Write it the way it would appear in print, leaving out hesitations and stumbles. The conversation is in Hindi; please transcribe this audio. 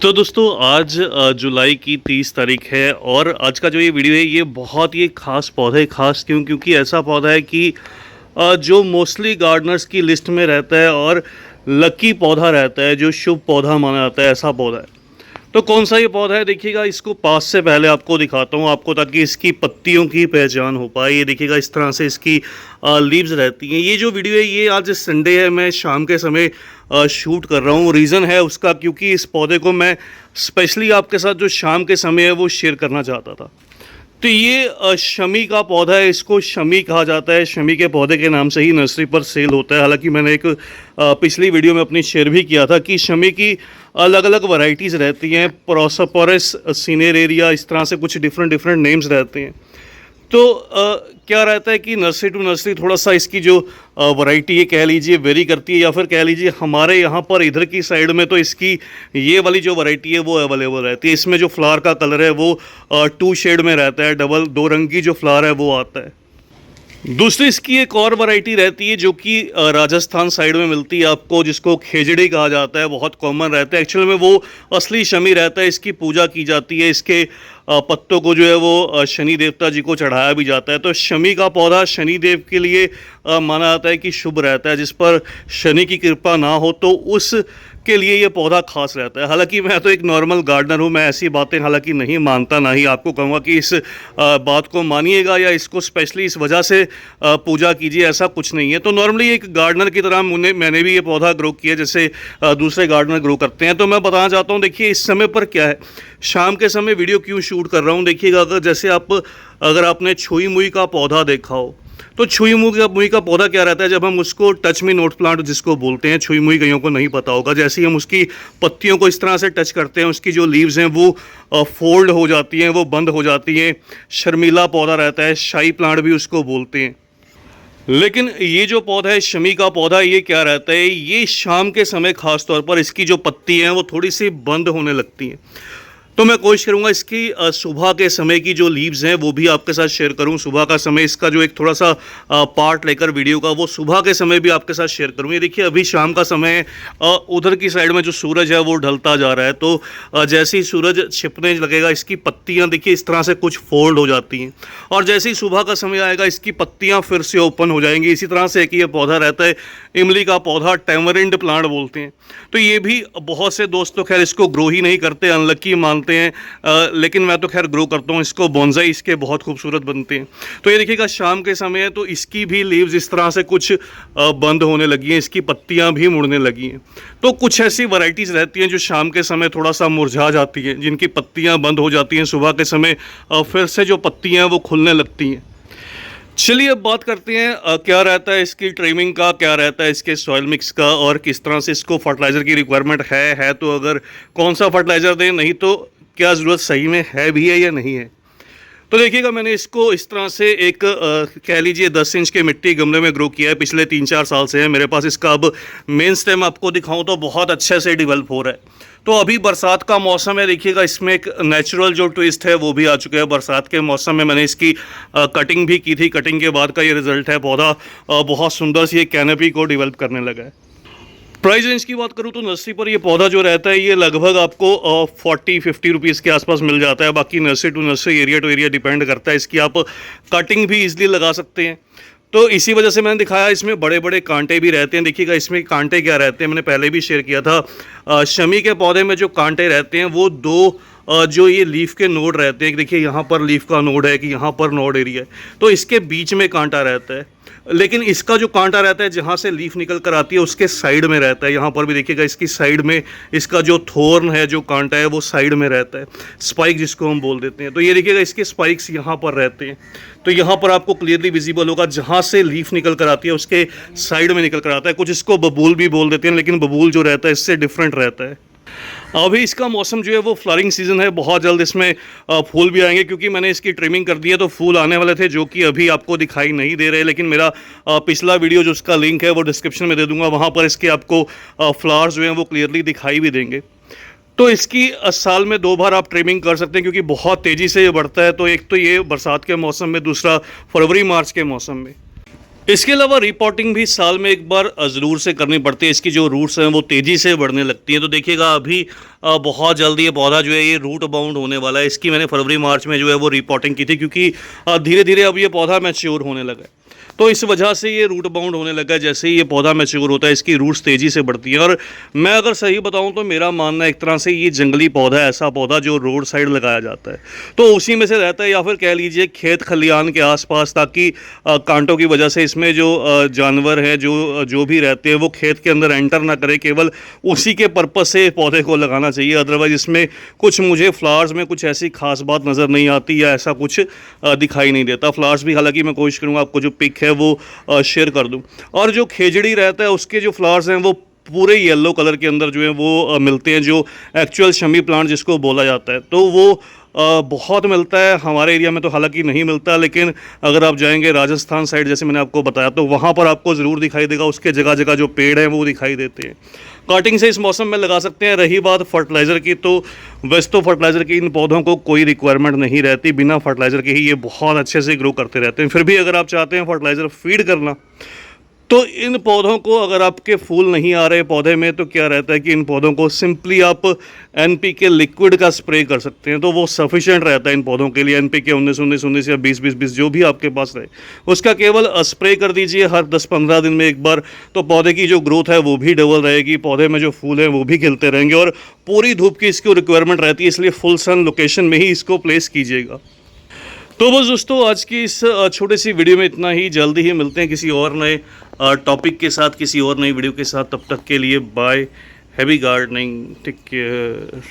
तो दोस्तों आज जुलाई की 30 तारीख है और आज का जो ये वीडियो है ये बहुत ही ख़ास पौधा है। ख़ास क्योंकि ऐसा पौधा है कि जो मोस्टली गार्डनर्स की लिस्ट में रहता है और लकी पौधा रहता है, जो शुभ पौधा माना जाता है, ऐसा पौधा है। तो कौन सा ये पौधा है देखिएगा, इसको पास से पहले आपको दिखाता हूँ आपको, ताकि इसकी पत्तियों की पहचान हो पाए। ये देखिएगा इस तरह से इसकी लीव्स रहती हैं। ये जो वीडियो है ये आज संडे है, मैं शाम के समय शूट कर रहा हूँ। रीज़न है उसका क्योंकि इस पौधे को मैं स्पेशली आपके साथ जो शाम के समय है वो शेयर करना चाहता था। तो ये शमी का पौधा है, इसको शमी कहा जाता है। शमी के पौधे के नाम से ही नर्सरी पर सेल होता है। हालांकि मैंने एक पिछली वीडियो में अपनी शेयर भी किया था कि शमी की अलग अलग वैरायटीज़ रहती हैं, प्रोसोपोरस सिनेरेरिया, इस तरह से कुछ डिफरेंट नेम्स रहते हैं। तो क्या रहता है कि नर्सरी टू नर्सरी थोड़ा सा इसकी जो वैरायटी है कह लीजिए वेरी करती है, या फिर कह लीजिए हमारे यहाँ पर इधर की साइड में तो इसकी ये वाली जो वैरायटी है वो अवेलेबल रहती है। इसमें जो फ्लावर का कलर है वो 2 शेड में रहता है, डबल 2 रंग की जो फ्लावर है वो आता है। दूसरी इसकी एक और वैरायटी रहती है जो कि राजस्थान साइड में मिलती है आपको, जिसको खेजड़ी कहा जाता है, बहुत कॉमन रहता है। एक्चुअल में वो असली शमी रहता है, इसकी पूजा की जाती है, इसके पत्तों को जो है वो शनि देवता जी को चढ़ाया भी जाता है। तो शमी का पौधा शनि देव के लिए माना जाता है कि शुभ रहता है। जिस पर शनि की कृपा ना हो तो उस के लिए ये पौधा खास रहता है। हालांकि मैं तो एक नॉर्मल गार्डनर हूँ, मैं ऐसी बातें हालांकि नहीं मानता, ना ही आपको कहूँगा कि इस बात को मानिएगा या इसको स्पेशली इस वजह से पूजा कीजिए, ऐसा कुछ नहीं है। तो नॉर्मली एक गार्डनर की तरह मैंने भी ये पौधा ग्रो किया जैसे दूसरे गार्डनर ग्रो करते हैं। तो मैं बताना चाहता हूँ, देखिए इस समय पर क्या है, शाम के समय वीडियो क्यों शूट कर रहा हूँ। देखिएगा अगर आपने छुई मुई का पौधा देखा हो तो छुई मुई का पौधा क्या रहता है, जब हम उसको टच मी नोट प्लांट जिसको बोलते हैं, छुई मुई कईयों को नहीं पता होगा, जैसे ही हम उसकी पत्तियों को इस तरह से टच करते हैं उसकी जो लीव्स हैं वो फोल्ड हो जाती हैं, वो बंद हो जाती हैं। शर्मीला पौधा रहता है, शाही प्लांट भी उसको बोलते हैं। लेकिन ये जो पौधा है शमी का पौधा, ये क्या रहता है, ये शाम के समय खास तौर पर इसकी जो पत्ती हैं वो थोड़ी सी बंद होने लगती हैं। तो मैं कोशिश करूंगा इसकी सुबह के समय की जो लीव्स हैं वो भी आपके साथ शेयर करूं। सुबह का समय इसका जो एक थोड़ा सा पार्ट लेकर वीडियो का वो सुबह के समय भी आपके साथ शेयर करूं। ये देखिए अभी शाम का समय है, उधर की साइड में जो सूरज है वो ढलता जा रहा है। तो जैसे ही सूरज छिपने लगेगा इसकी पत्तियां देखिए इस तरह से कुछ फोल्ड हो जाती हैं, और जैसे ही सुबह का समय आएगा इसकी पत्तियाँ फिर से ओपन हो जाएंगी। इसी तरह से एक ये पौधा रहता है, इमली का पौधा, टैमरिंड प्लांट बोलते हैं। तो ये भी बहुत से दोस्त तो खैर इसको ग्रो ही नहीं करते, अनलकी मानते हैं, लेकिन मैं तो खैर ग्रो करता हूँ इसको। बोनसाई इसके बहुत खूबसूरत बनते हैं। तो ये देखिएगा शाम के समय है तो इसकी भी लीव्स इस तरह से कुछ बंद होने लगी हैं, इसकी पत्तियां भी मुड़ने लगी हैं। तो कुछ ऐसी वैरायटीज़ रहती हैं जो शाम के समय थोड़ा सा मुरझा जाती हैं, जिनकी पत्तियां बंद हो जाती हैं, सुबह के समय फिर से जो पत्तियां वो खुलने लगती हैं। चलिए अब बात करते हैं क्या रहता है इसकी ट्रिमिंग का, क्या रहता है इसके सॉइल मिक्स का, और किस तरह से इसको फर्टिलाइज़र की रिक्वायरमेंट है तो अगर कौन सा फर्टिलाइज़र दें, नहीं तो क्या ज़रूरत सही में है भी है या नहीं है। तो देखिएगा मैंने इसको इस तरह से एक कह लीजिए 10 इंच के मिट्टी गमले में ग्रो किया है, पिछले 3-4 साल से है मेरे पास इसका। अब मेन स्टेम आपको दिखाऊं तो बहुत अच्छे से डेवलप हो रहा है। तो अभी बरसात का मौसम है, देखिएगा इसमें एक नेचुरल जो ट्विस्ट है वो भी आ चुका है। बरसात के मौसम में मैंने इसकी कटिंग भी की थी, कटिंग के बाद का ये रिज़ल्ट है। पौधा बहुत सुंदर सी एक कैनोपी को डेवलप करने लगा है। प्राइस रेंज की बात करूँ तो नर्सरी पर ये पौधा जो रहता है ये लगभग आपको 40-50 रुपीज़ के आसपास मिल जाता है। बाकी nursery to nursery, area to area depend करता है। इसकी आप कटिंग भी इजीली लगा सकते हैं। तो इसी वजह से मैंने दिखाया, इसमें बड़े बड़े कांटे भी रहते हैं। देखिएगा इसमें कांटे क्या रहते हैं, मैंने पहले भी शेयर किया था। शमी के पौधे में जो कांटे रहते हैं वो 2 जो ये लीफ के नोड रहते हैं, देखिए यहाँ पर लीफ का नोड है कि यहाँ पर नोड एरिया है, तो इसके बीच में कांटा रहता है। लेकिन इसका जो कांटा रहता है जहाँ से लीफ निकल कर आती है उसके साइड में रहता है। यहाँ पर भी देखिएगा इसकी साइड में इसका जो थोर्न है, जो कांटा है वो साइड में रहता है, स्पाइक जिसको हम बोल देते हैं। तो ये देखिएगा इसके स्पाइक्स यहाँ पर रहते हैं। तो यहाँ पर आपको क्लियरली विजिबल होगा, जहाँ से लीफ निकल कर आती है उसके साइड में निकल कर आता है। कुछ इसको बबूल भी बोल देते हैं, लेकिन बबूल जो रहता है इससे डिफरेंट रहता है। अभी इसका मौसम जो है वो फ्लावरिंग सीजन है, बहुत जल्द इसमें फूल भी आएंगे, क्योंकि मैंने इसकी ट्रिमिंग कर दी है तो फूल आने वाले थे जो कि अभी आपको दिखाई नहीं दे रहे। लेकिन मेरा पिछला वीडियो जो उसका लिंक है वो डिस्क्रिप्शन में दे दूंगा, वहाँ पर इसके आपको फ्लावर्स जो हैं वो क्लियरली दिखाई भी देंगे। तो इसकी साल में 2 बार आप ट्रिमिंग कर सकते हैं, क्योंकि बहुत तेज़ी से ये बढ़ता है। तो एक तो ये बरसात के मौसम में, दूसरा फरवरी मार्च के मौसम में। इसके अलावा रिपोर्टिंग भी साल में एक बार ज़रूर से करनी पड़ती है। इसकी जो रूट्स हैं वो तेज़ी से बढ़ने लगती हैं। तो देखिएगा अभी बहुत जल्दी ये पौधा जो है ये रूट बाउंड होने वाला है। इसकी मैंने फरवरी मार्च में जो है वो रिपोर्टिंग की थी, क्योंकि धीरे धीरे अब ये पौधा मैच्योर होने लगा है। तो इस वजह से ये रूट बाउंड होने लगा है। जैसे ही ये पौधा मैच्योर होता है इसकी रूट्स तेज़ी से बढ़ती हैं। और मैं अगर सही बताऊं तो मेरा मानना है एक तरह से ये जंगली पौधा है, ऐसा पौधा जो रोड साइड लगाया जाता है, तो उसी में से रहता है, या फिर कह लीजिए खेत खलियान के आसपास, ताकि कांटों की वजह से इसमें जो जानवर हैं जो भी रहते हैं वो खेत के अंदर एंटर ना करे। केवल उसी के पर्पज़ से पौधे को लगाना चाहिए। अदरवाइज़ इसमें कुछ मुझे फ्लावर्स में कुछ ऐसी खास बात नज़र नहीं आती या ऐसा कुछ दिखाई नहीं देता। फ्लावर्स भी हालांकि मैं कोशिश करूँगा आपको जो पिक है वो शेयर कर दूं। और जो खेजड़ी रहता है उसके जो फ्लावर्स हैं वो पूरे येलो कलर के अंदर जो है वो मिलते हैं, जो एक्चुअल शमी प्लांट जिसको बोला जाता है। तो वो बहुत मिलता है हमारे एरिया में, तो हालांकि नहीं मिलता, लेकिन अगर आप जाएंगे राजस्थान साइड जैसे मैंने आपको बताया तो वहाँ पर आपको ज़रूर दिखाई देगा। उसके जगह जगह जो पेड़ हैं वो दिखाई देते हैं। कटिंग से इस मौसम में लगा सकते हैं। रही बात फर्टिलाइज़र की, तो वैसे तो फर्टिलाइज़र की इन पौधों को कोई रिक्वायरमेंट नहीं रहती। बिना फर्टिलाइज़र के ही ये बहुत अच्छे से ग्रो करते रहते हैं। फिर भी अगर आप चाहते हैं फर्टिलाइज़र फीड करना, तो इन पौधों को, अगर आपके फूल नहीं आ रहे पौधे में, तो क्या रहता है कि इन पौधों को सिंपली आप NPK लिक्विड का स्प्रे कर सकते हैं। तो वो सफिशिएंट रहता है इन पौधों के लिए। NPK 19-19-19 या 20-20-20 जो भी आपके पास रहे, उसका केवल स्प्रे कर दीजिए हर 10-15 दिन में एक बार। तो पौधे की जो ग्रोथ है वो भी डबल रहेगी, पौधे में जो फूल हैं वो भी खिलते रहेंगे। और पूरी धूप की इसको रिक्वायरमेंट रहती है, इसलिए फुल सन लोकेशन में ही इसको प्लेस कीजिएगा। तो बस दोस्तों आज की इस छोटी सी वीडियो में इतना ही। जल्दी ही मिलते हैं किसी और नए टॉपिक के साथ, किसी और नई वीडियो के साथ। तब तक के लिए bye. Happy gardening, take care.